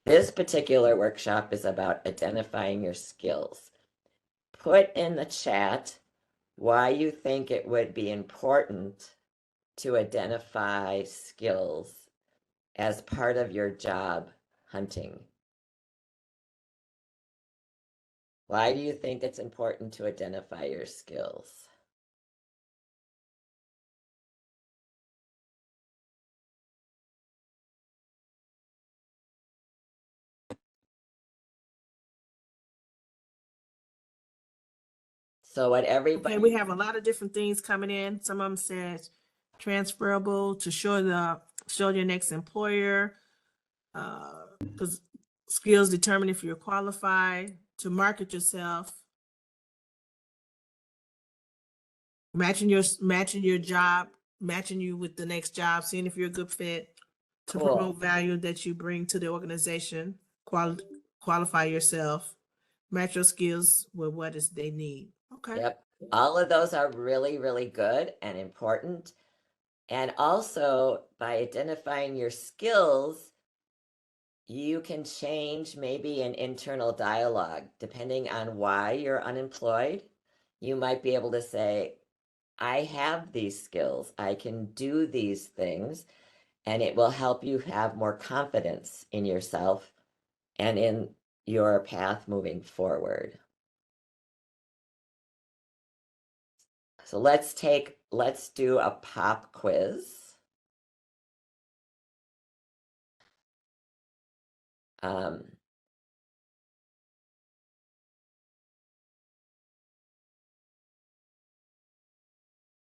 This particular workshop is about identifying your skills. Put in the chat why you think it would be important to identify skills as part of your job hunting. Why do you think it's important to identify your skills? So what everybody, Okay, we have a lot of different things coming in. Some of them says transferable to show your next employer, because skills determine if you're qualified, to market yourself, matching your job, matching you with the next job, seeing if you're a good fit, to cool. promote value that you bring to the organization, qualify yourself, match your skills with what is they need. Okay. Yep. All of those are really, really good and important. And also, by identifying your skills, you can change maybe an internal dialogue depending on why you're unemployed. You might be able to say, I have these skills, I can do these things, and it will help you have more confidence in yourself and in your path moving forward. So let's do a pop quiz.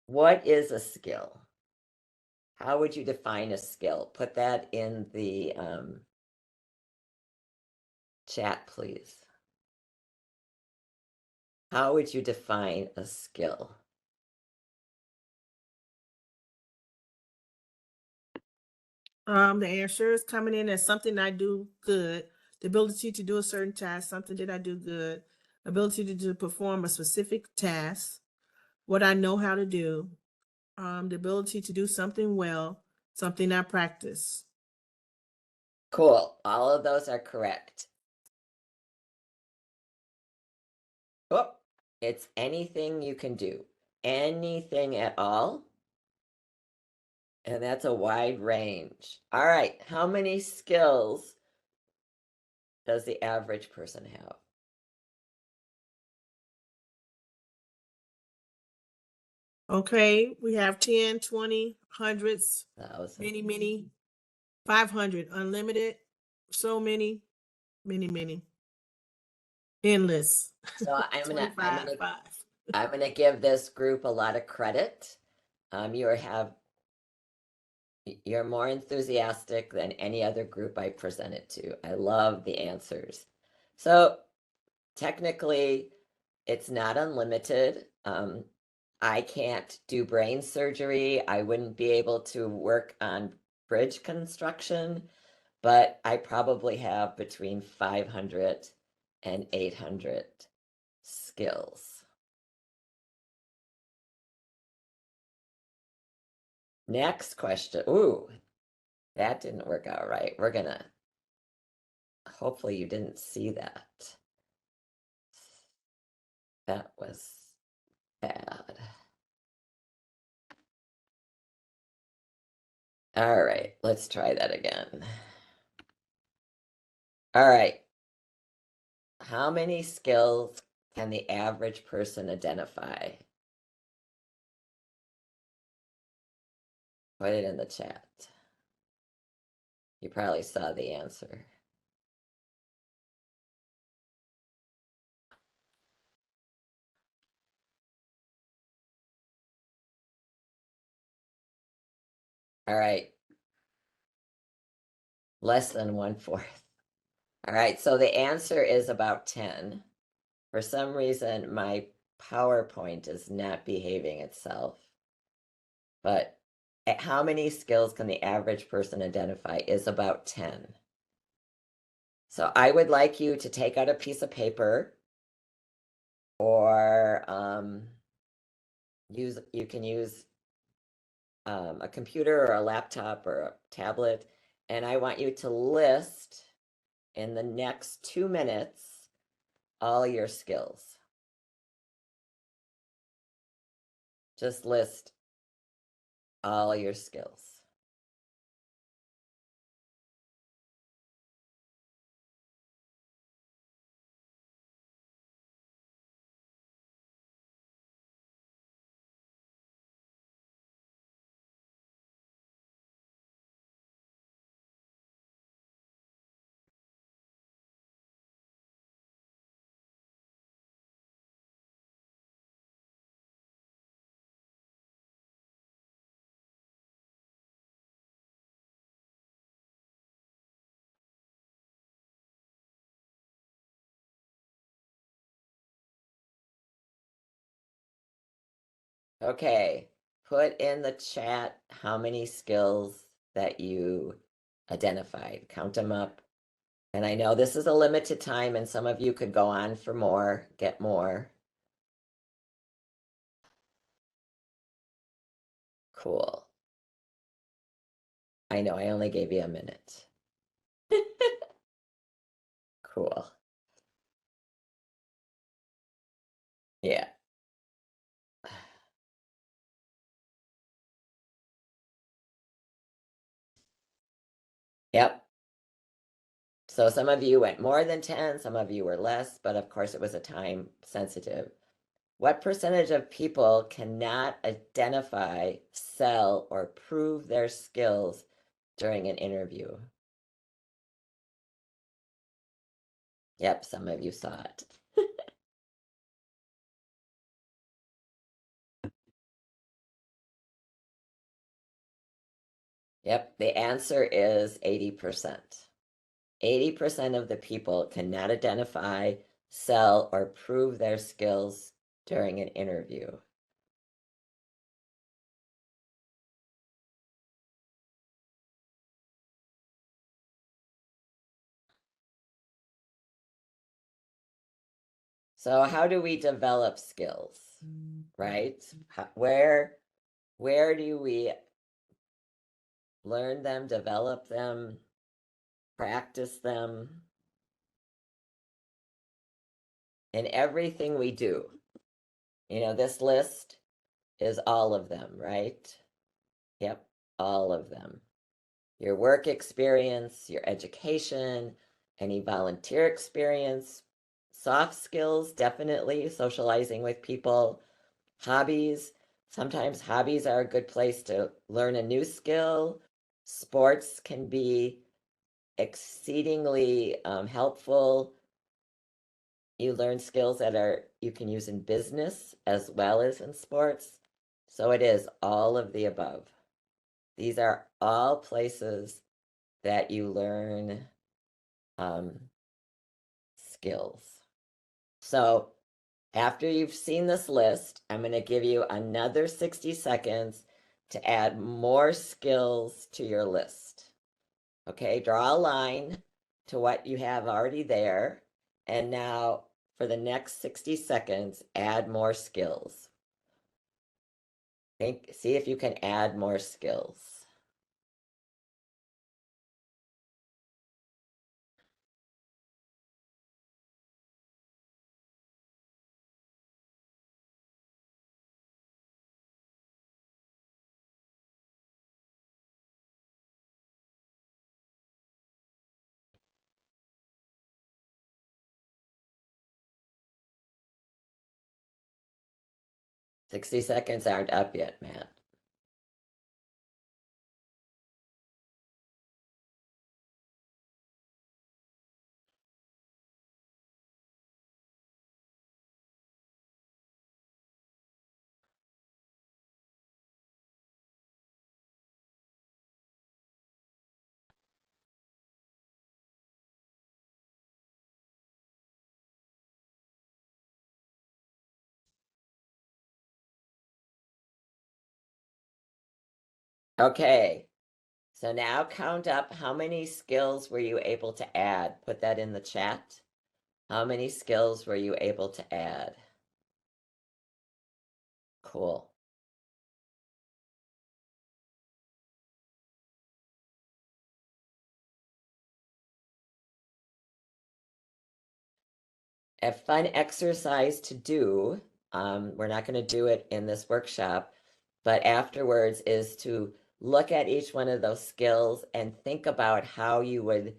What is a skill? How would you define a skill? Put that in the chat, please. How would you define a skill? The answer is coming in as something I do good, the ability to do a certain task, something that I do good, ability to perform a specific task, what I know how to do, the ability to do something well, something I practice. Cool. All of those are correct. Oh, it's anything you can do. Anything at all. And that's a wide range. All right. How many skills does the average person have? Okay, we have 10, 20, hundreds, 1,000. many, 500, unlimited, so many, endless. So I'm 25, gonna give this group a lot of credit. You're more enthusiastic than any other group I presented to. I love the answers. So technically, it's not unlimited. I can't do brain surgery. I wouldn't be able to work on bridge construction, but I probably have between 500 and 800 skills. Next question. Ooh, that didn't work out right. Hopefully you didn't see that. That was bad. All right, let's try that again. All right. How many skills can the average person identify? Put it in the chat. You probably saw the answer. All right. Less than 1/4. All right, so the answer is about 10. For some reason, my PowerPoint is not behaving itself. But how many skills can the average person identify is about 10. So I would like you to take out a piece of paper or you can use a computer or a laptop or a tablet, and I want you to list in the next 2 minutes all your skills. Just list all your skills. Okay, put in the chat how many skills that you identified. Count them up. And I know this is a limited time and some of you could go on for more, get more. Cool. I know, I only gave you a minute. Cool. Yeah. Yep. So some of you went more than 10, some of you were less, but of course it was a time sensitive. What percentage of people cannot identify, sell, or prove their skills during an interview? Yep, some of you saw it. Yep, the answer is 80%. 80% of the people cannot identify, sell, or prove their skills during an interview. So how do we develop skills, right? Where do we learn them, develop them, practice them? In everything we do. You know, this list is all of them, right? Yep, all of them. Your work experience, your education, any volunteer experience, soft skills, definitely socializing with people, hobbies. Sometimes hobbies are a good place to learn a new skill. Sports can be exceedingly helpful. You learn skills that you can use in business as well as in sports. So it is all of the above. These are all places that you learn skills. So after you've seen this list, I'm going to give you another 60 seconds to add more skills to your list. Okay, draw a line to what you have already there. And now for the next 60 seconds, add more skills. See if you can add more skills. Sixty seconds aren't up yet, Matt. Okay, so now count up how many skills were you able to add? Put that in the chat. How many skills were you able to add? Cool. a fun exercise to do, we're not going to do it in this workshop, but afterwards is to look at each one of those skills and think about how you would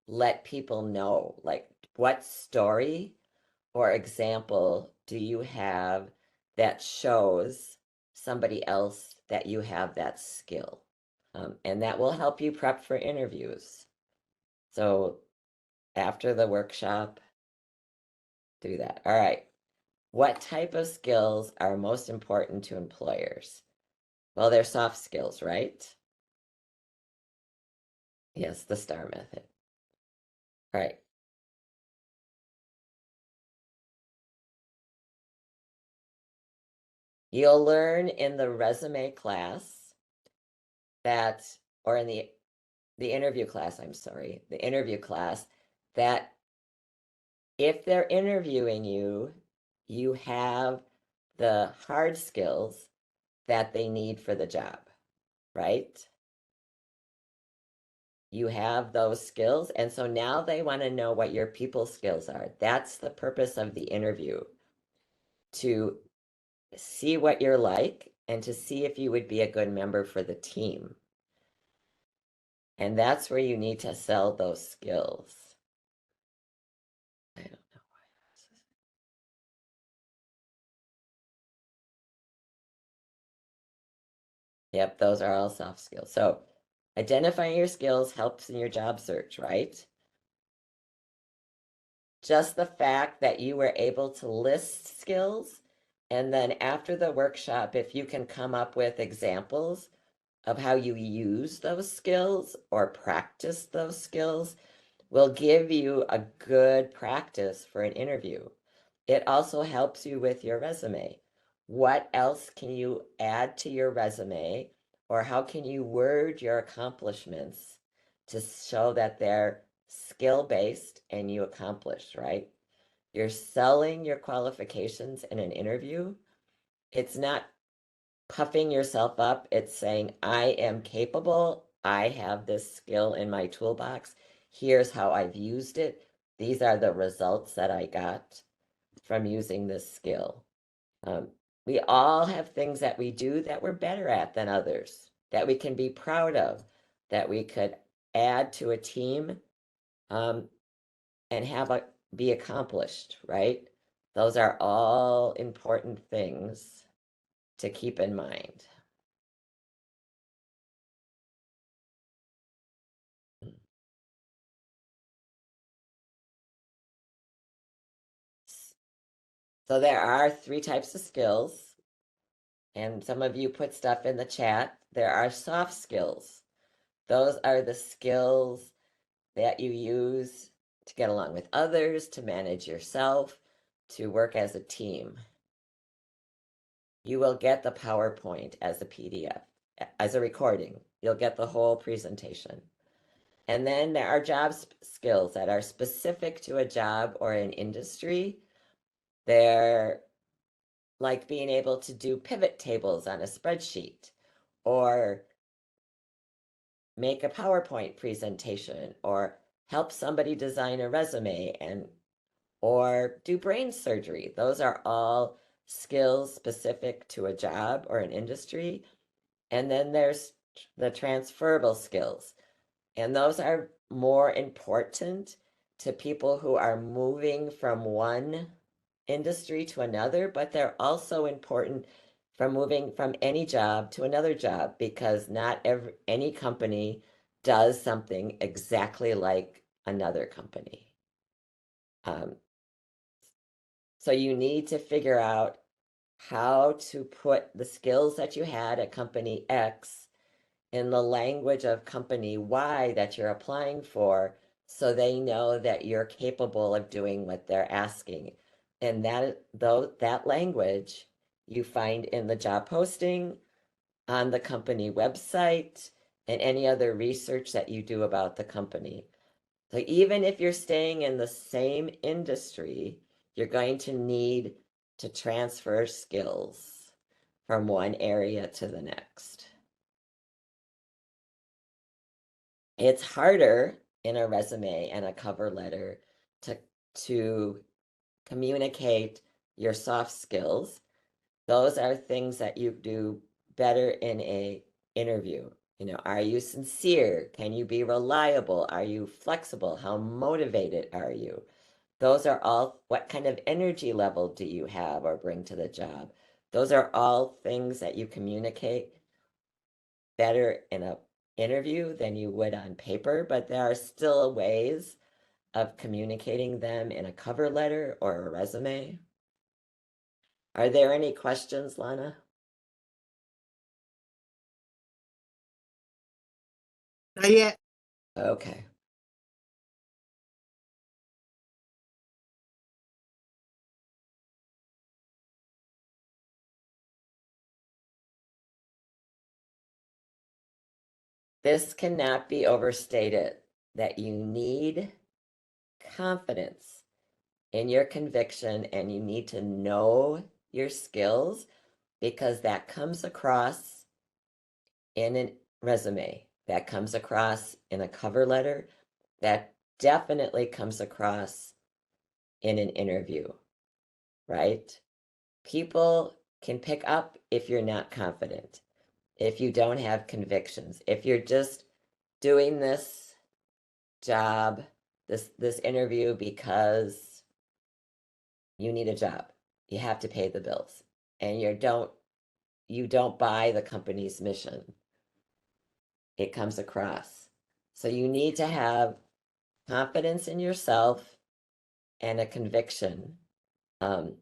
let people know, like what story or example do you have that shows somebody else that you have that skill? And that will help you prep for interviews. So after the workshop, do that. All right. What type of skills are most important to employers? Well, they're soft skills, right? Yes, the STAR method. All right. You'll learn in the resume class that, or in the interview class, I'm sorry, the interview class, that if they're interviewing you, you have the hard skills that they need for the job, right? You have those skills. And so now they want to know what your people skills are. That's the purpose of the interview, to see what you're like and to see if you would be a good member for the team. And that's where you need to sell those skills. I don't know why this is. Yep, those are all soft skills. So identifying your skills helps in your job search, right? Just the fact that you were able to list skills, and then after the workshop, if you can come up with examples of how you use those skills or practice those skills, will give you a good practice for an interview. It also helps you with your resume. What else can you add to your resume, or how can you word your accomplishments to show that they're skill-based and you accomplished, right? You're selling your qualifications in an interview. It's not puffing yourself up. It's saying, I am capable. I have this skill in my toolbox. Here's how I've used it. These are the results that I got from using this skill. We all have things that we do that we're better at than others, that we can be proud of, that we could add to a team, and be accomplished, right? Those are all important things to keep in mind. So there are 3 types of skills, and some of you put stuff in the chat. There are soft skills. Those are the skills that you use to get along with others, to manage yourself, to work as a team. You will get the PowerPoint as a PDF, as a recording. You'll get the whole presentation. And then there are job skills that are specific to a job or an industry. They're like being able to do pivot tables on a spreadsheet, or make a PowerPoint presentation, or help somebody design a resume, and or do brain surgery. Those are all skills specific to a job or an industry. And then there's the transferable skills. And those are more important to people who are moving from one industry to another, but they're also important from moving from any job to another job, because not any company does something exactly like another company. So you need to figure out how to put the skills that you had at company X in the language of company Y that you're applying for, so they know that you're capable of doing what they're asking. And that language you find in the job posting, on the company website, and any other research that you do about the company. So even if you're staying in the same industry, you're going to need to transfer skills from one area to the next. It's harder in a resume and a cover letter to communicate your soft skills. Those are things that you do better in a interview. You know, are you sincere? Can you be reliable? Are you flexible? How motivated are you? Those are all, what kind of energy level do you have or bring to the job? Those are all things that you communicate better in a interview than you would on paper, but there are still ways of communicating them in a cover letter or a resume. Are there any questions, Lana? Not yet. Okay. This cannot be overstated that you need confidence in your conviction and you need to know your skills because that comes across in a resume, that comes across in a cover letter, that definitely comes across in an interview, right? People can pick up if you're not confident, if you don't have convictions, if you're just doing this job, this interview because you need a job. You have to pay the bills and you don't buy the company's mission. It comes across. So you need to have confidence in yourself and a conviction in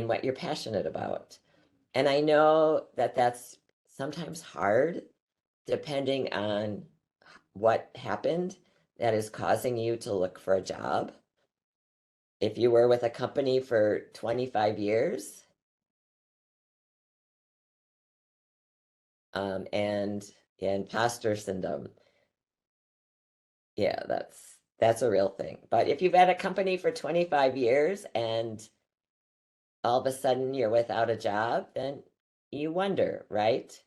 what you're passionate about. And I know that that's sometimes hard depending on what happened that is causing you to look for a job. If you were with a company for 25 years, and imposter syndrome, yeah, that's a real thing. But if you've had a company for 25 years and all of a sudden you're without a job, then you wonder, right?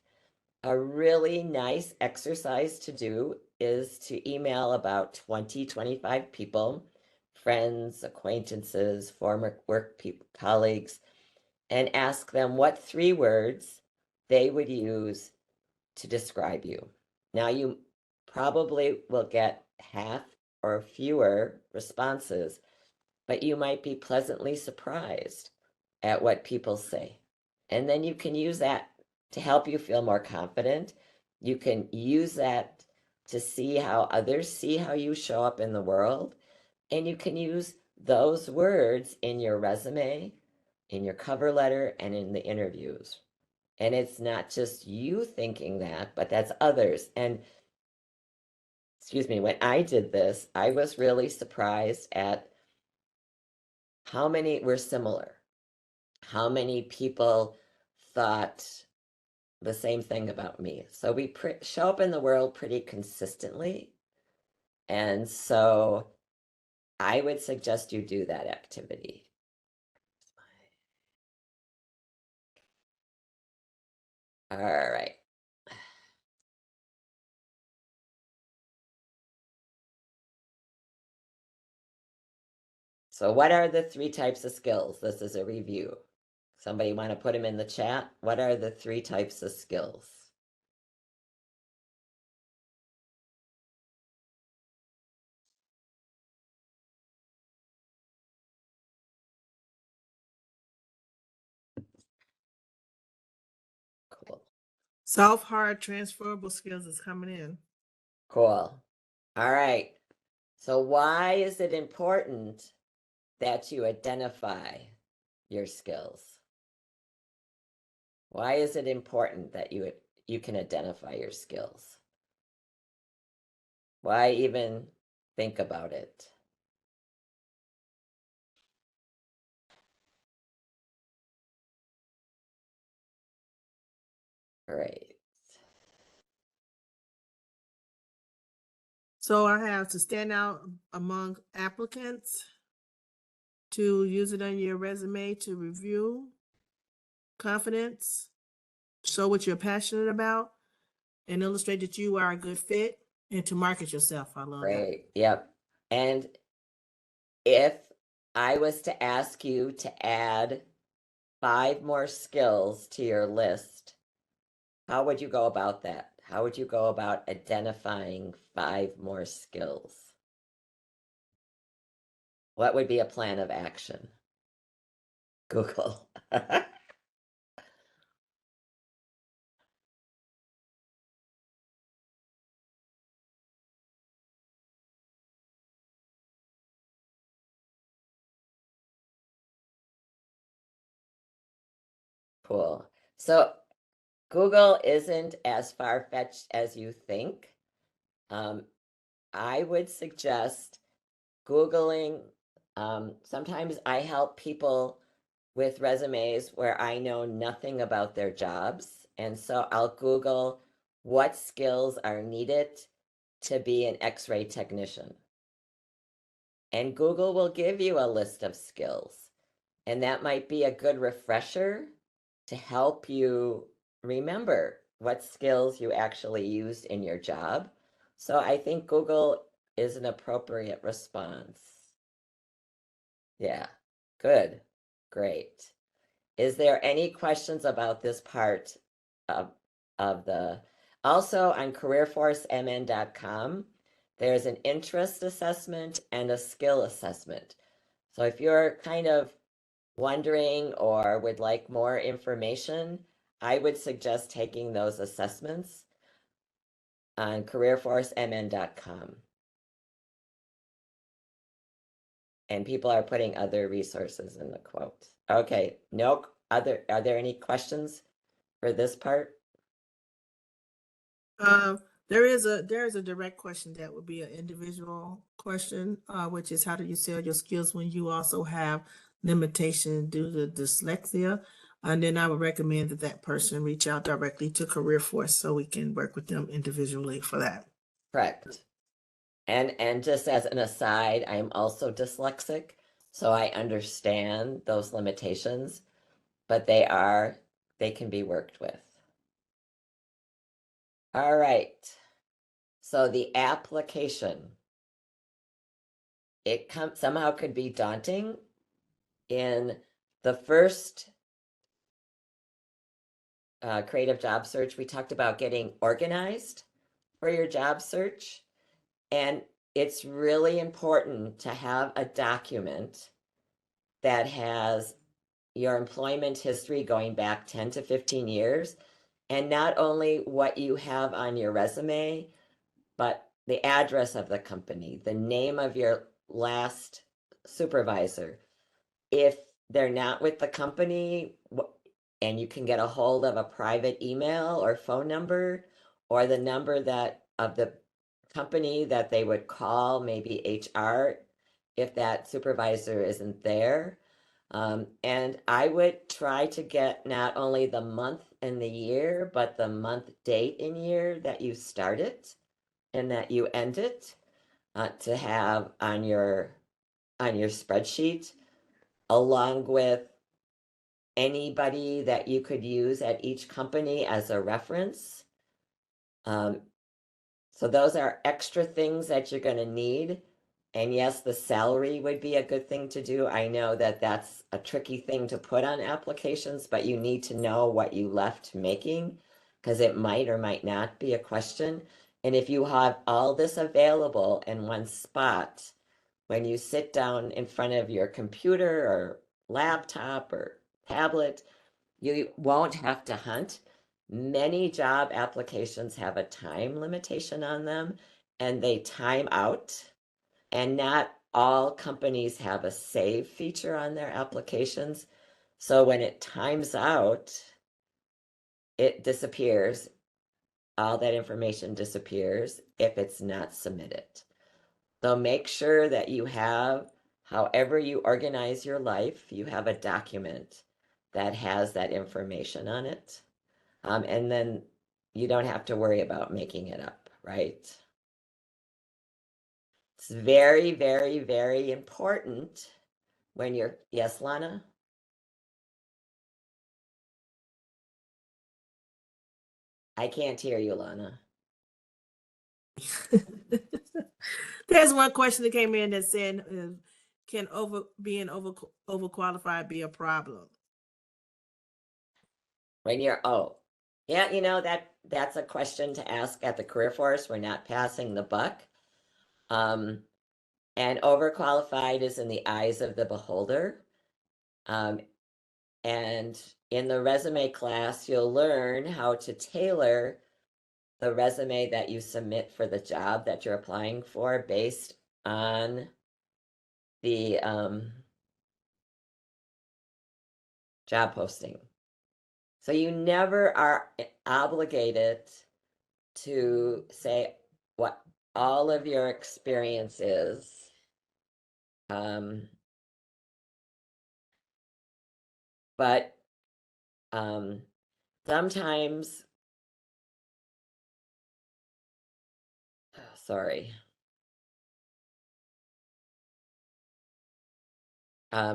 A really nice exercise to do is to email about 20, 25 people, friends, acquaintances, former work people, colleagues, and ask them what 3 words they would use to describe you. Now, you probably will get half or fewer responses, but you might be pleasantly surprised at what people say. And then you can use that to help you feel more confident. You can use that to see how others see how you show up in the world. And you can use those words in your resume, in your cover letter, and in the interviews. And it's not just you thinking that, but that's others. And excuse me, when I did this, I was really surprised at how many were similar, how many people thought the same thing about me. So we show up in the world pretty consistently. And so I would suggest you do that activity. All right. So what are the 3 types of skills? This is a review. Somebody want to put them in the chat? What are the 3 types of skills? Cool. Soft, hard, transferable skills is coming in. Cool. All right. So why is it important that you identify your skills? Why is it important that you can identify your skills? Why even think about it? All right. So I have to stand out among applicants, to use it on your resume, to review, confidence, show what you're passionate about, and illustrate that you are a good fit, and to market yourself. I love that. Great. Yep. And if I was to ask you to add 5 more skills to your list, how would you go about that? How would you go about identifying 5 more skills? What would be a plan of action? Google. Cool. So Google isn't as far-fetched as you think. I would suggest Googling. Sometimes I help people with resumes where I know nothing about their jobs. And so I'll Google what skills are needed to be an X-ray technician. And Google will give you a list of skills. And that might be a good refresher to help you remember what skills you actually used in your job. So I think Google is an appropriate response. Yeah, good, great. Is there any questions about this part of, of the, also on careerforcemn.com, there's an interest assessment and a skill assessment. So if you're kind of wondering or would like more information, I would suggest taking those assessments on careerforcemn.com. And people are putting other resources in the quote. Okay, no other, are there any questions for this part? There is a direct question that would be an individual question, which is how do you sell your skills when you also have limitation due to dyslexia? And then I would recommend that that person reach out directly to Career Force so we can work with them individually for that. Correct. And just as an aside, I'm also dyslexic, so I understand those limitations, but they can be worked with. All right. So the application, it somehow could be daunting. In the first creative job search, we talked about getting organized for your job search. And it's really important to have a document that has your employment history going back 10 to 15 years. And not only what you have on your resume, but the address of the company, the name of your last supervisor. If they're not with the company and you can get a hold of a private email or phone number or the number that of the company that they would call, maybe HR, if that supervisor isn't there. And I would try to get not only the month and the year, but the month, date, and year that you started and that you end it to have on your spreadsheet, along with anybody that you could use at each company as a reference. So those are extra things that you're going to need. And yes, the salary would be a good thing to do. I know that that's a tricky thing to put on applications, but you need to know what you left making because it might or might not be a question. And if you have all this available in one spot, when you sit down in front of your computer or laptop or tablet, you won't have to hunt. Many job applications have a time limitation on them and they time out. And not all companies have a save feature on their applications. So when it times out, it disappears. All that information disappears if it's not submitted. So make sure that you have, however you organize your life, you have a document that has that information on it. And then you don't have to worry about making it up, right? It's very, very, very important when you're, yes, Lana? I can't hear you, Lana. There's one question that came in that said, can being overqualified be a problem? When you're, oh, yeah, that's a question to ask at the career force. We're not passing the buck. And overqualified is in the eyes of the beholder. And in the resume class, you'll learn how to tailor the resume that you submit for the job that you're applying for based on the job posting. So you never are obligated to say what all of your experience is. But sometimes, sorry.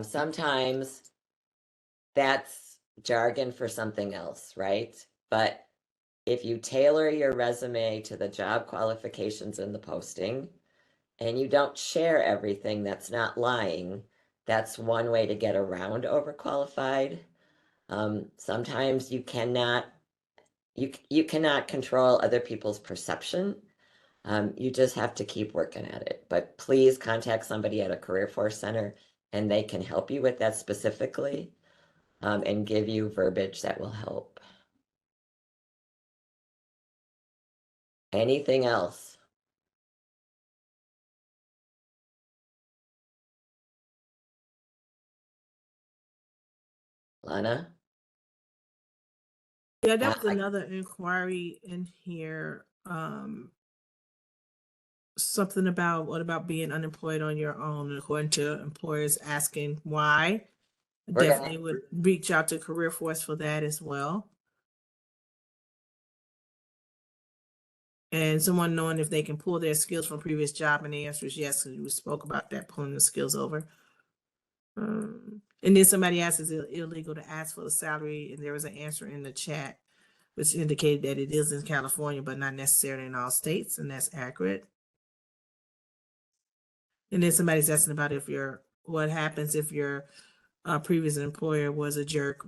Sometimes that's jargon for something else, right? But if you tailor your resume to the job qualifications in the posting and you don't share everything that's not lying, that's one way to get around overqualified. Sometimes you cannot control other people's perception. You just have to keep working at it. But please contact somebody at a career force center and they can help you with that specifically, and give you verbiage that will help. Anything else? Lana? Yeah, that was another inquiry in here. Something about what about being unemployed on your own? And according to employers asking why, definitely would reach out to Career Force for that as well. And someone knowing if they can pull their skills from previous job, and the answer is yes, because we spoke about that, pulling the skills over. And then somebody asked, is it illegal to ask for the salary? And there was an answer in the chat, which indicated that it is in California, but not necessarily in all states, and that's accurate. And then somebody's asking about what happens if your previous employer was a jerk.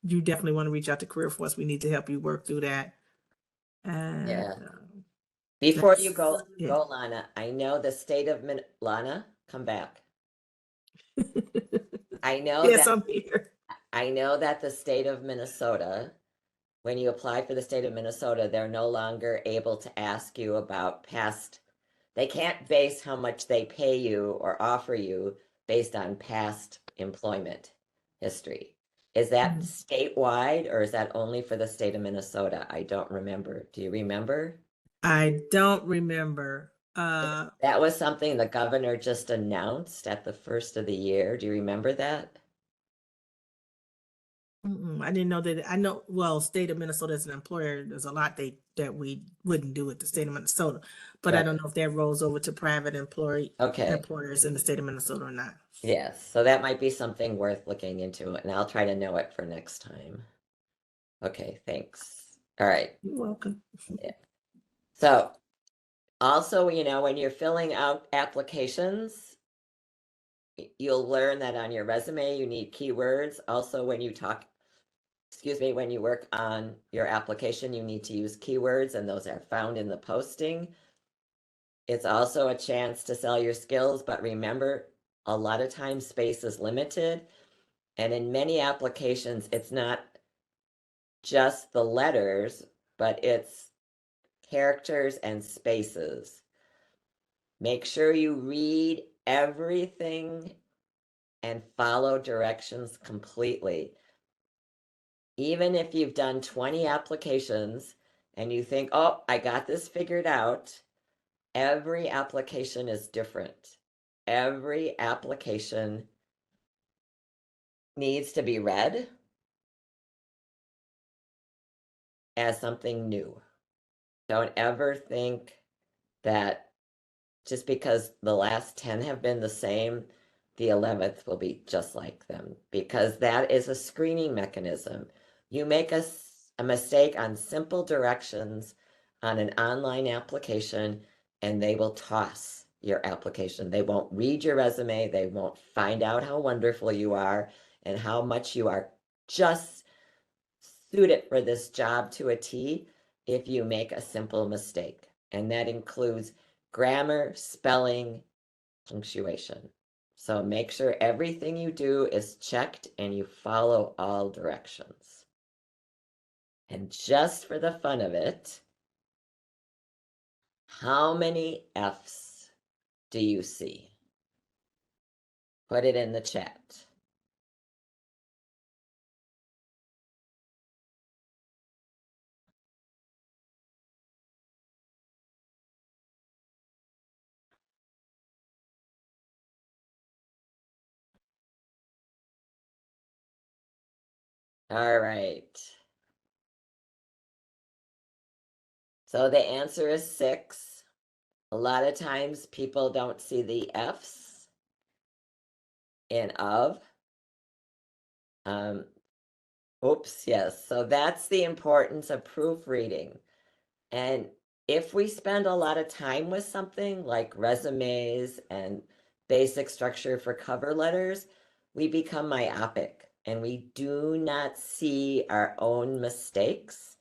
You definitely want to reach out to Career Force. We need to help you work through that. Yeah. Before you go, Lana, I know the state of Lana, come back. I know yes, I'm here. I know that the state of Minnesota, when you apply for the state of Minnesota, they're no longer able to ask you about past. They can't base how much they pay you or offer you based on past employment history. Is that statewide or is that only for the state of Minnesota? I don't remember. Do you remember? I don't remember. That was something the governor just announced at the first of the year. Do you remember that? I didn't know that. I know, well, state of Minnesota as an employer, there's a lot that we wouldn't do with the state of Minnesota, but I don't know if that rolls over to private employers in the state of Minnesota or not. Yes, so that might be something worth looking into, and I'll try to know it for next time. Okay, thanks. All right. You're welcome. Yeah. So also, when you're filling out applications, you'll learn that on your resume, you need keywords. Also, when you work on your application, you need to use keywords, and those are found in the posting. It's also a chance to sell your skills, but remember, a lot of times space is limited. And in many applications, it's not just the letters, but it's characters and spaces. Make sure you read everything and follow directions completely. Even if you've done 20 applications and you think, oh, I got this figured out, every application is different. Every application needs to be read as something new. Don't ever think that just because the last 10 have been the same, the 11th will be just like them, because that is a screening mechanism. You make a mistake on simple directions on an online application and they will toss your application. They won't read your resume. They won't find out how wonderful you are and how much you are just suited for this job to a T if you make a simple mistake. And that includes grammar, spelling, punctuation. So make sure everything you do is checked and you follow all directions. And just for the fun of it, how many F's do you see? Put it in the chat. All right. So the answer is 6. A lot of times people don't see the F's in of. Oops, yes. So that's the importance of proofreading. And if we spend a lot of time with something like resumes and basic structure for cover letters, we become myopic and we do not see our own mistakes.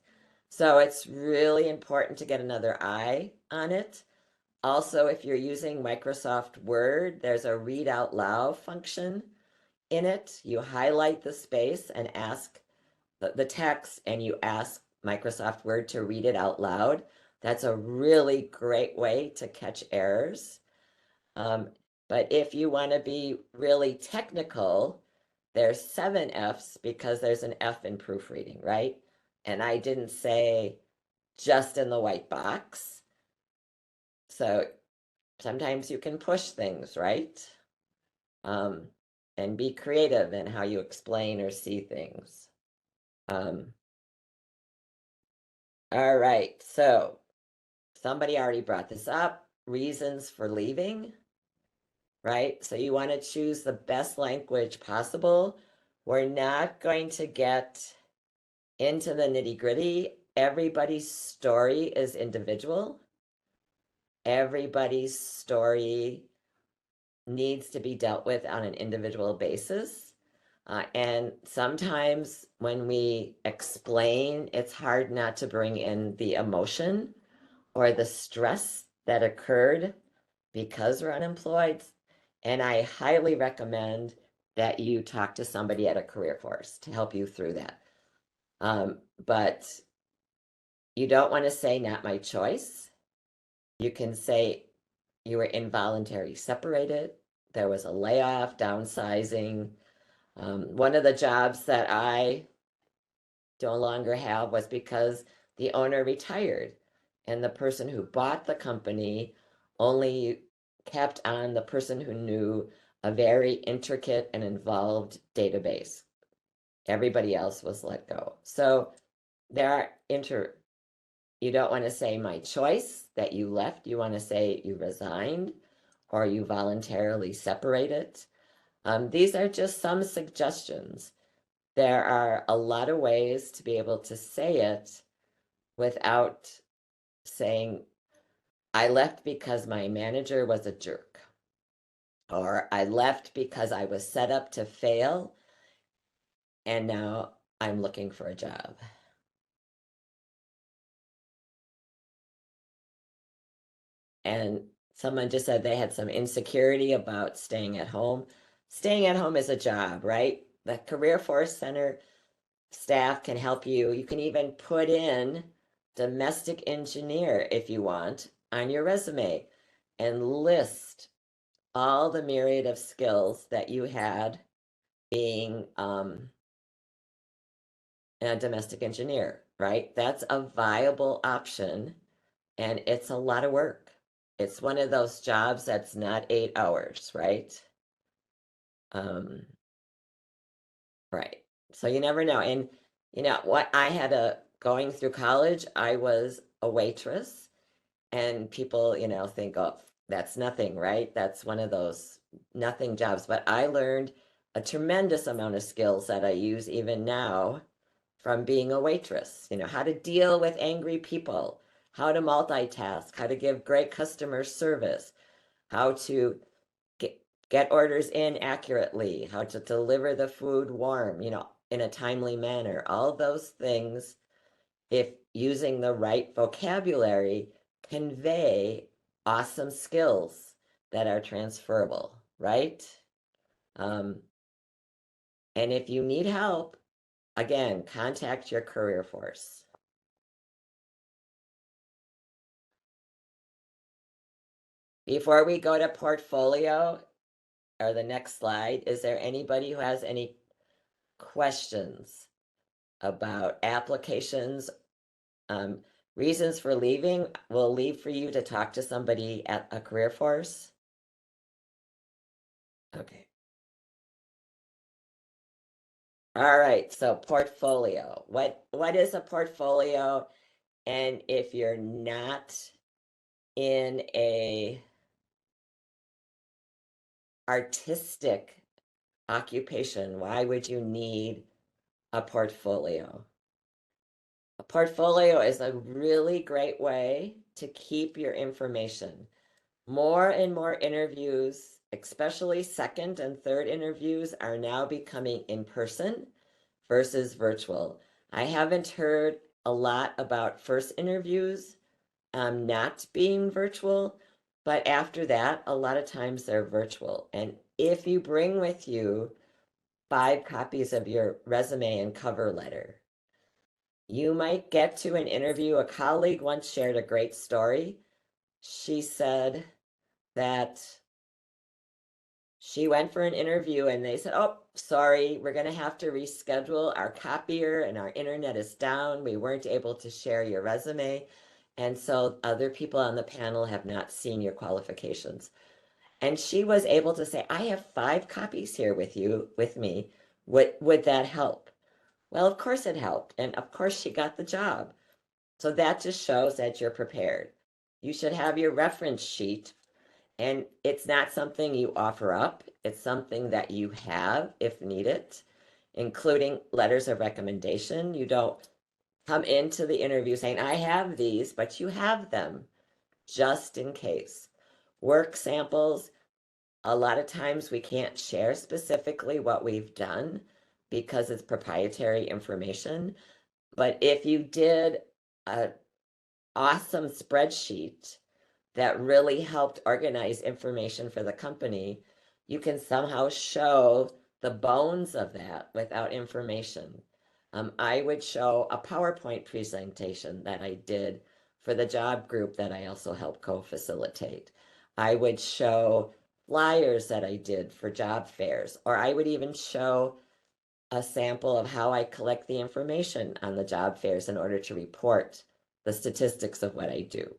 So it's really important to get another eye on it. Also, if you're using Microsoft Word, there's a read out loud function in it. You highlight the space and ask the text and you ask Microsoft Word to read it out loud. That's a really great way to catch errors. But if you want to be really technical, there's 7 F's because there's an F in proofreading, right? And I didn't say just in the white box. So sometimes you can push things, right? And be creative in how you explain or see things. All right, so somebody already brought this up, reasons for leaving, right? So you want to choose the best language possible. We're not going to get into the nitty-gritty. Everybody's story is individual. Everybody's story needs to be dealt with on an individual basis. And sometimes when we explain, it's hard not to bring in the emotion or the stress that occurred because we're unemployed. And I highly recommend that you talk to somebody at a career force to help you through that. But you don't want to say not my choice. You can say you were involuntarily separated. There was a layoff, downsizing. One of the jobs that I no longer have was because the owner retired and the person who bought the company only kept on the person who knew a very intricate and involved database. Everybody else was let go. So there are you don't want to say my choice that you left. You want to say you resigned or you voluntarily separated. These are just some suggestions. There are a lot of ways to be able to say it without saying, I left because my manager was a jerk, or I left because I was set up to fail, and now I'm looking for a job. And someone just said they had some insecurity about staying at home. Staying at home is a job, right? The Career Force Center staff can help you. You can even put in domestic engineer if you want on your resume and list all the myriad of skills that you had being a domestic engineer, right? That's a viable option and it's a lot of work. It's one of those jobs that's not 8 hours, right? Right. So you never know. And you know what, I had going through college, I was a waitress and people, think, oh, that's nothing, right? That's one of those nothing jobs. But I learned a tremendous amount of skills that I use even now from being a waitress, how to deal with angry people, how to multitask, how to give great customer service, how to get orders in accurately, how to deliver the food warm, in a timely manner. All those things, if using the right vocabulary, convey awesome skills that are transferable, right? And if you need help, again, contact your career force. Before we go to portfolio or the next slide, is there anybody who has any questions about applications? Reasons for leaving, we'll leave for you to talk to somebody at a career force. Okay. All right, so portfolio. What is a portfolio? And if you're not in a artistic occupation, why would you need a portfolio? A portfolio is a really great way to keep your information. More and more interviews, especially second and third interviews, are now becoming in person versus virtual. I haven't heard a lot about first interviews not being virtual, but after that, a lot of times they're virtual. And if you bring with you 5 copies of your resume and cover letter, you might get to an interview. A colleague once shared a great story. She said that she went for an interview and they said, "Oh, sorry, we're going to have to reschedule. Our copier and our internet is down. We weren't able to share your resume. And so other people on the panel have not seen your qualifications." And she was able to say, "I have 5 copies here with me. Would that help?" Well, of course it helped. And of course she got the job. So that just shows that you're prepared. You should have your reference sheet, and it's not something you offer up. It's something that you have if needed, including letters of recommendation. You don't come into the interview saying, "I have these," but you have them just in case. Work samples, a lot of times we can't share specifically what we've done because it's proprietary information. But if you did an awesome spreadsheet that really helped organize information for the company, you can somehow show the bones of that without information. I would show a PowerPoint presentation that I did for the job group that I also helped co-facilitate. I would show flyers that I did for job fairs, or I would even show a sample of how I collect the information on the job fairs in order to report the statistics of what I do.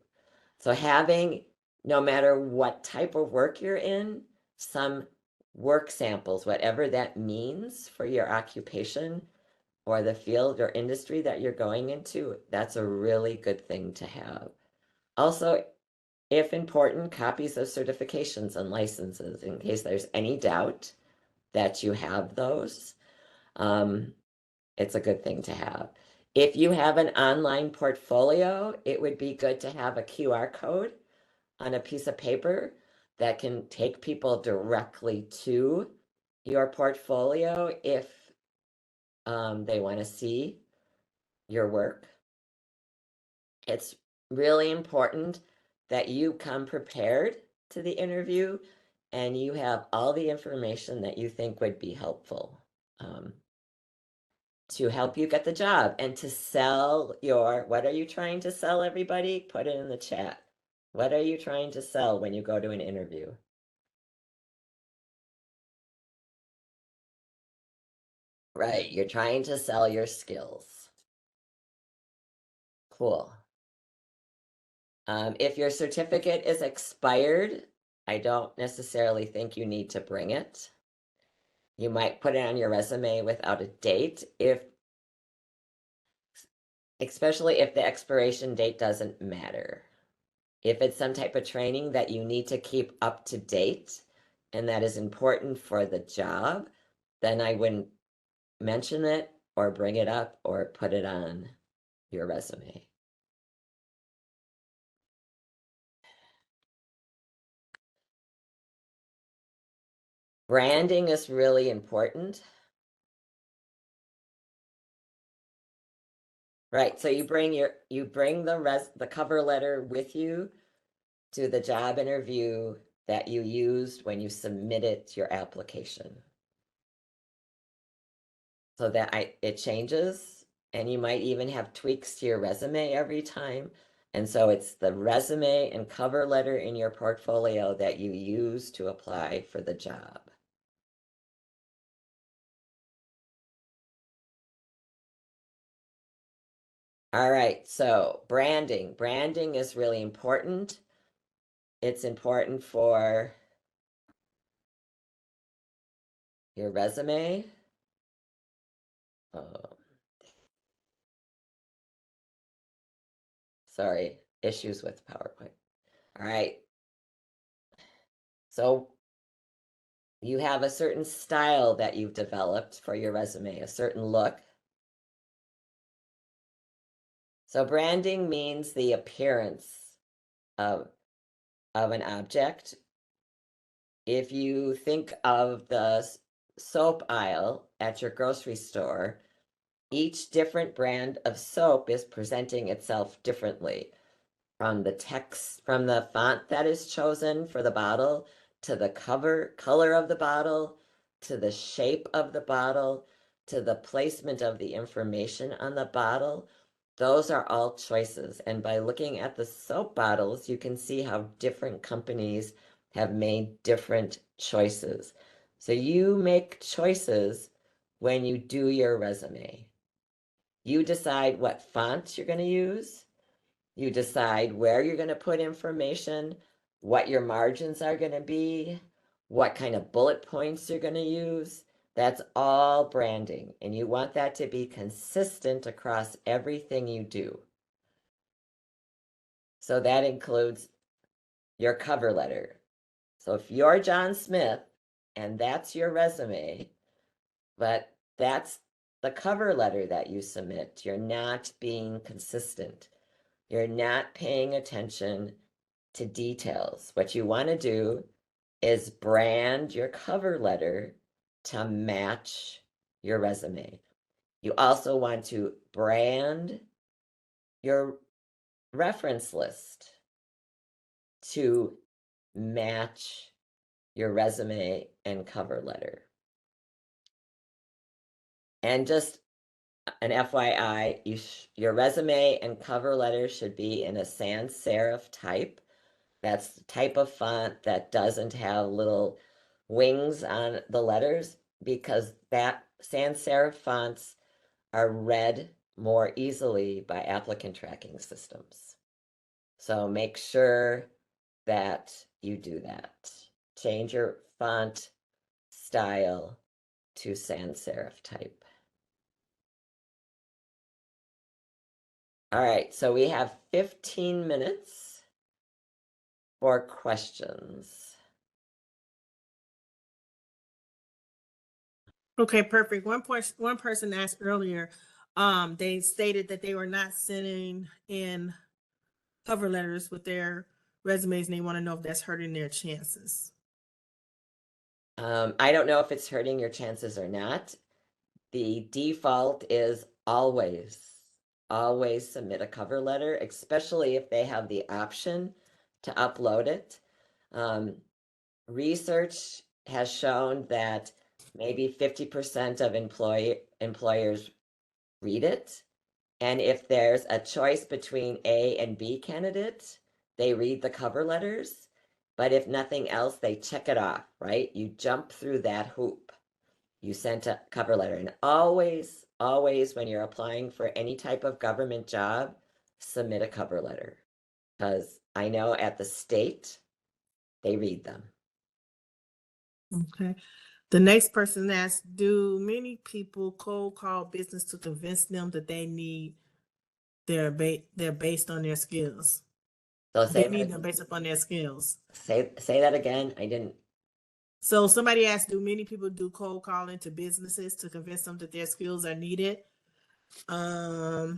So having, no matter what type of work you're in, some work samples, whatever that means for your occupation or the field or industry that you're going into, that's a really good thing to have. Also, if important, copies of certifications and licenses in case there's any doubt that you have those. It's a good thing to have. If you have an online portfolio, it would be good to have a QR code on a piece of paper that can take people directly to your portfolio if they want to see your work. It's really important that you come prepared to the interview and you have all the information that you think would be helpful to help you get the job and to sell what are you trying to sell, everybody? Put it in the chat. What are you trying to sell when you go to an interview? Right, you're trying to sell your skills. Cool. If your certificate is expired, I don't necessarily think you need to bring it. You might put it on your resume without a date, especially if the expiration date doesn't matter. If it's some type of training that you need to keep up to date and that is important for the job, then I wouldn't mention it or bring it up or put it on your resume. Branding is really important. Right. So you bring the cover letter with you to the job interview that you used when you submitted your application. So that it changes, and you might even have tweaks to your resume every time. And so it's the resume and cover letter in your portfolio that you use to apply for the job. All right, so branding. Branding is really important. It's important for your resume. Sorry, issues with PowerPoint. All right. So you have a certain style that you've developed for your resume, a certain look. So branding means the appearance of an object. If you think of the soap aisle at your grocery store, each different brand of soap is presenting itself differently, from the text, from the font that is chosen for the bottle, to the color of the bottle, to the shape of the bottle, to the placement of the information on the bottle. Those are all choices. And by looking at the soap bottles, you can see how different companies have made different choices. So you make choices when you do your resume. You decide what font you're going to use. You decide where you're going to put information, what your margins are going to be, what kind of bullet points you're going to use. That's all branding, and you want that to be consistent across everything you do. So that includes your cover letter. So if you're John Smith and that's your resume, but that's the cover letter that you submit, you're not being consistent. You're not paying attention to details. What you want to do is brand your cover letter to match your resume. You also want to brand your reference list to match your resume and cover letter. And just an FYI, your resume and cover letter should be in a sans serif type. That's the type of font that doesn't have little wings on the letters, because that sans serif fonts are read more easily by applicant tracking systems. So make sure that you do that. Change your font style to sans serif type. All right, so we have 15 minutes for questions. Okay, perfect. One person asked earlier, they stated that they were not sending in cover letters with their resumes, and they want to know if that's hurting their chances. I don't know if it's hurting your chances or not. The default is always submit a cover letter, especially if they have the option to upload it. Research has shown that maybe 50% of employers read it. And if there's a choice between A and B candidate, they read the cover letters. But if nothing else, they check it off, right? You jump through that hoop. You sent a cover letter. And always, always, when you're applying for any type of government job, submit a cover letter. Because I know at the state, they read them. Okay. The next person asked, do many people cold call business to convince them that they need they're based on their skills? So They need them based upon their skills. say that again. I didn't. So somebody asked, do many people do cold calling to businesses to convince them that their skills are needed? I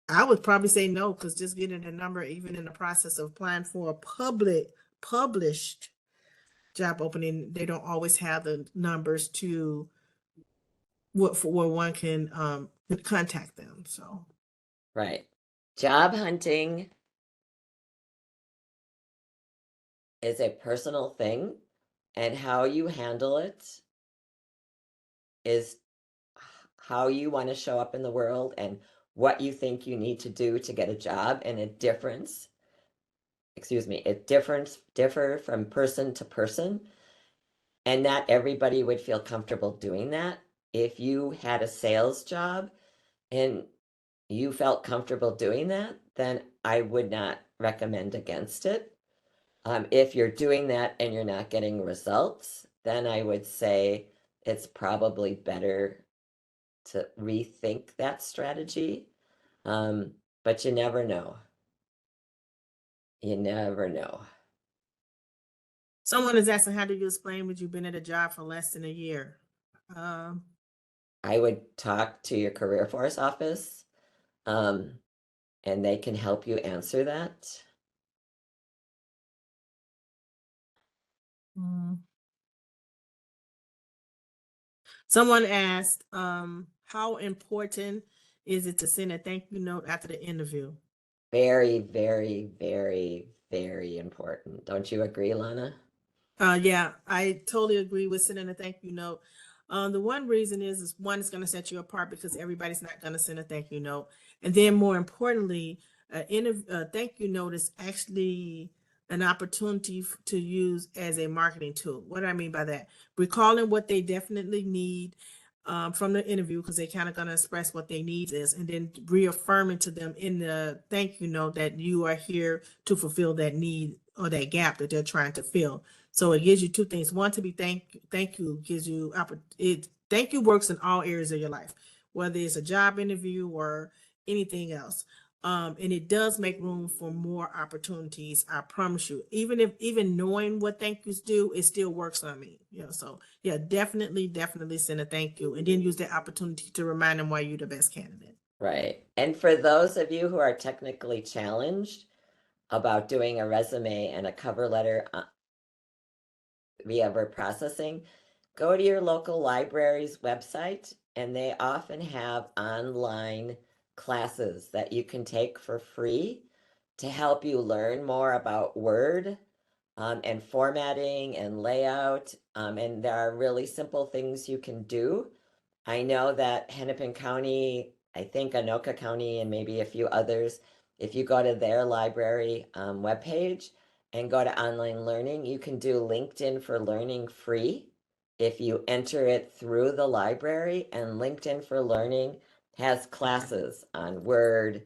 would probably say no, because just getting a number, even in the process of applying for a published job opening, they don't always have the numbers to what for where one can contact them. So Right. Job hunting is a personal thing, and how you handle it is how you want to show up in the world and what you think you need to do to get a job, and it differ from person to person, and not everybody would feel comfortable doing that. If you had a sales job and you felt comfortable doing that, then I would not recommend against it. If you're doing that and you're not getting results, then I would say it's probably better to rethink that strategy. But you never know. You never know. someone is asking, how do you explain would you been at a job for less than a year? I would talk to your career force office, and they can help you answer that. mm. Someone asked, how important is it to send a thank you note after the interview? Very, very, very, very important. Don't you agree, Lana? Yeah, I totally agree with sending a thank you note. The one reason is one, it's going to set you apart because everybody's not going to send a thank you note. And then more importantly, a thank you note is actually an opportunity to use as a marketing tool. What do I mean by that? Recalling what they definitely need from the interview, because they're kind of going to express what they need is, and then reaffirming to them in the thank you note that you are here to fulfill that need or that gap that they're trying to fill. So it gives you two things. One, to be thank you gives you it. Thank you works in all areas of your life, whether it's a job interview or anything else. And it does make room for more opportunities. I promise you. Even knowing what thank yous do, it still works on me. So yeah, definitely send a thank you, and then use that opportunity to remind them why you're the best candidate. Right. And for those of you who are technically challenged about doing a resume and a cover letter via word processing, go to your local library's website, and they often have online classes that you can take for free to help you learn more about Word, and formatting and layout. And there are really simple things you can do. I know that Hennepin County, I think Anoka County, and maybe a few others, if you go to their library webpage and go to online learning, you can do LinkedIn for Learning free if you enter it through the library. And LinkedIn for Learning has classes on Word,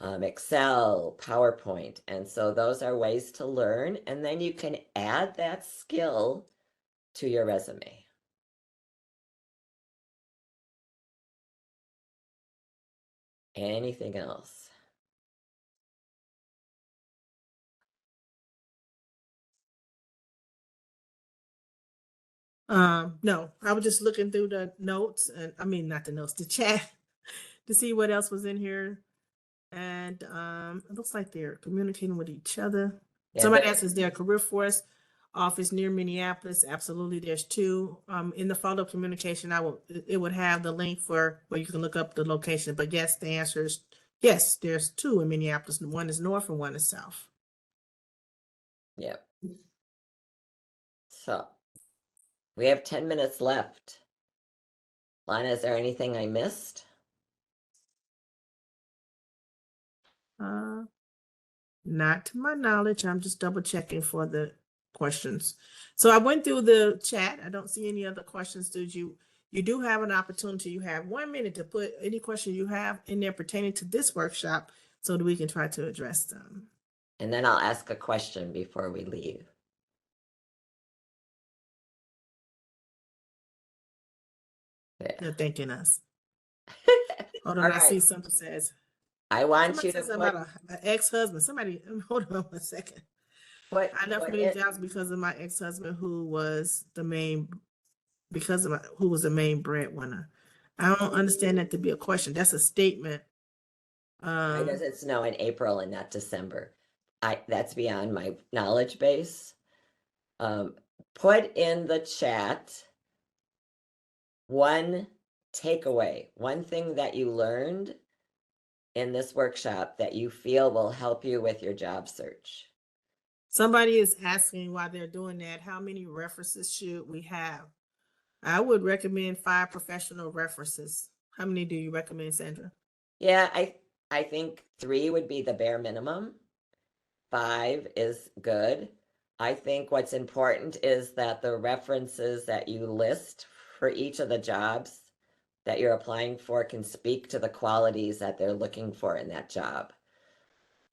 Excel, PowerPoint. And so those are ways to learn. And then you can add that skill to your resume. Anything else? No, I was just looking through the notes, and I mean not the notes, the chat, to see what else was in here. And it looks like they're communicating with each other. Yeah, Somebody asks, is there a career force office near Minneapolis? Absolutely, there's two. In the follow-up communication, it would have the link for where you can look up the location. But yes, the answer is yes, there's two in Minneapolis. One is north and one is south. Yep. So we have 10 minutes left. Lana, is there anything I missed? Not to my knowledge. I'm just double checking for the questions. So I went through the chat. I don't see any other questions. You do have an opportunity. You have 1 minute to put any question you have in there pertaining to this workshop so that we can try to address them. And then I'll ask a question before we leave. They're thanking us. Hold All on, I see right. something says. I want Somebody you to said something put about an ex-husband. Somebody, hold on 1 second. put I left put many it. jobs because of my ex-husband who was the main who was the main breadwinner. I don't understand that to be a question. That's a statement. Why does it snow in April and not December? That's beyond my knowledge base. put in the chat one takeaway, one thing that you learned in this workshop that you feel will help you with your job search. Somebody is asking while they're doing that, how many references should we have? I would recommend 5 professional references. How many do you recommend, Sandra? Yeah, I think 3 would be the bare minimum. 5 is good. I think what's important is that the references that you list for each of the jobs that you're applying for can speak to the qualities that they're looking for in that job.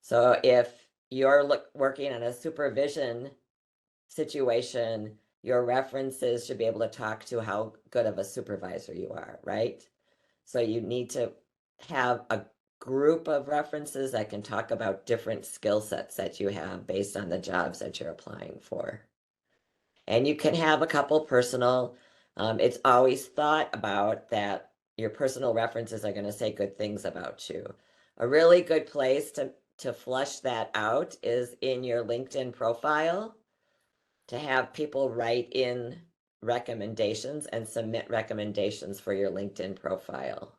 So if you're working on a supervision situation, your references should be able to talk to how good of a supervisor you are, right? So you need to have a group of references that can talk about different skill sets that you have based on the jobs that you're applying for. And you can have a couple personal, it's always thought about that your personal references are going to say good things about you. A really good place to flush that out is in your LinkedIn profile, to have people write in recommendations and submit recommendations for your LinkedIn profile.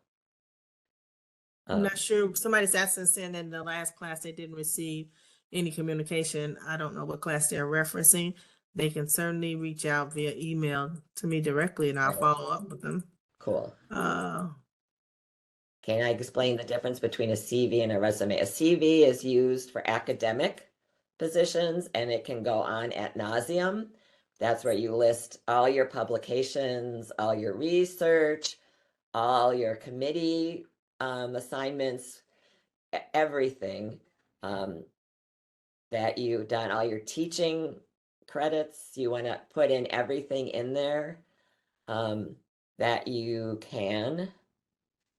I'm not sure. Somebody's asking, saying that in the last class they didn't receive any communication. I don't know what class they're referencing. They can certainly reach out via email to me directly and I'll Right. follow up with them. Cool. Uh, Can I explain the difference between a CV and a resume? A CV is used for academic positions and it can go on ad nauseum. That's where you list all your publications, all your research, all your committee assignments, everything that you've done, all your teaching credits. You want to put in everything in there that you can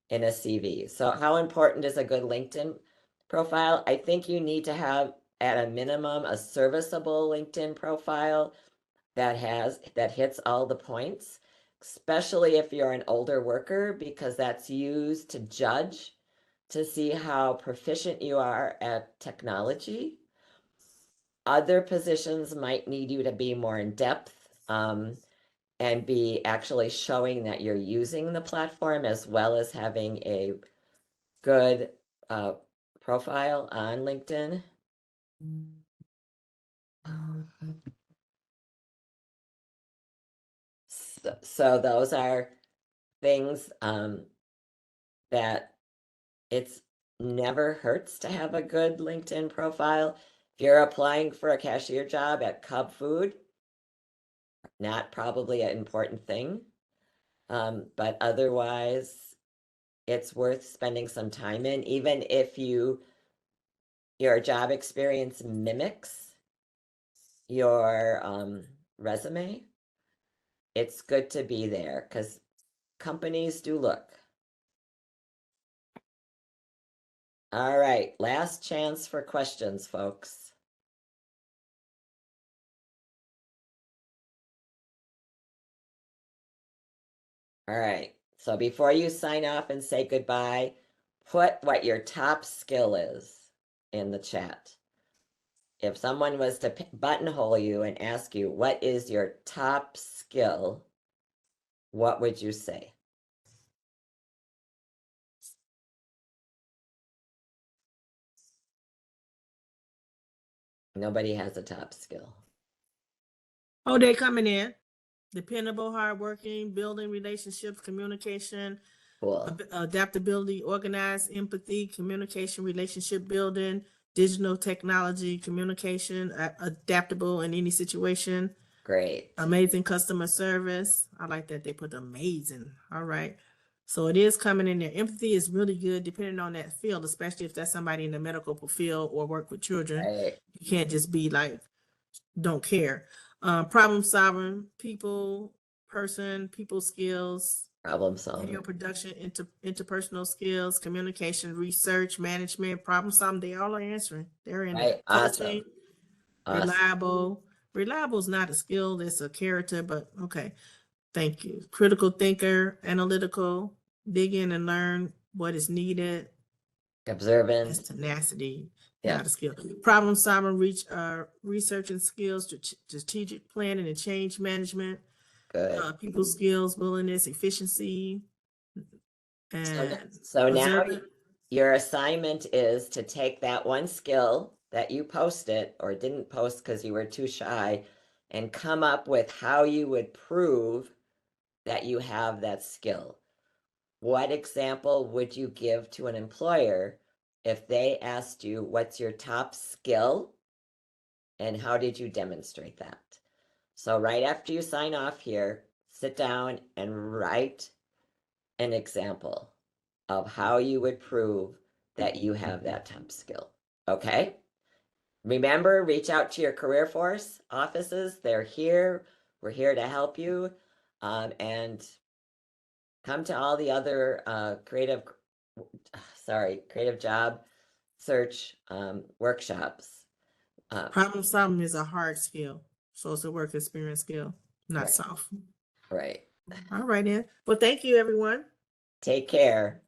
in a CV. So how important is a good LinkedIn profile? I think you need to have at a minimum a serviceable LinkedIn profile that hits all the points, especially if you're an older worker, because that's used to judge to see how proficient you are at technology. Other positions might need you to be more in depth and be actually showing that you're using the platform as well as having a good profile on LinkedIn. So those are things that it's never hurts to have a good LinkedIn profile. If you're applying for a cashier job at Cub Food, not probably an important thing. But otherwise, it's worth spending some time in, even if your job experience mimics your resume. It's good to be there because companies do look. All right, last chance for questions, folks. All right, so before you sign off and say goodbye, put what your top skill is in the chat. If someone was to buttonhole you and ask you, what is your top skill? What would you say? Nobody has a top skill. oh, they coming in. Dependable, hardworking, building relationships, communication, Cool. adaptability, organized, empathy, communication, relationship building, digital technology, communication, adaptable in any situation. Great. Amazing customer service. I like that they put amazing. All right. So it is coming in there. Empathy is really good depending on that field, especially if that's somebody in the medical field or work with children. Right. You can't just be like, don't care. Problem solving, people skills, Problem video solving. production, interpersonal skills, communication, research, management, problem solving. They all are answering. They're in there. Right. Awesome. Coaching, Awesome. reliable. Reliable is not a skill, it's a character, but okay. Thank you. Critical thinker, analytical, dig in and learn what is needed. That's Observant. tenacity. Yeah. not a skill. Problem solving, research and skills, strategic planning and change management, Good. people skills, willingness, efficiency, So, and so now observant. your assignment is to take that one skill that you posted or didn't post because you were too shy and come up with how you would prove that you have that skill. What example would you give to an employer if they asked you, what's your top skill and how did you demonstrate that? So right after you sign off here, sit down and write an example of how you would prove that you have that top skill. Okay? Remember, reach out to your career force offices. They're here. We're here to help you. And come to all the other creative job search workshops. Problem solving is a hard skill. So it's a work experience skill, not Right. soft. Right. All right, then. Well, thank you, everyone. Take care.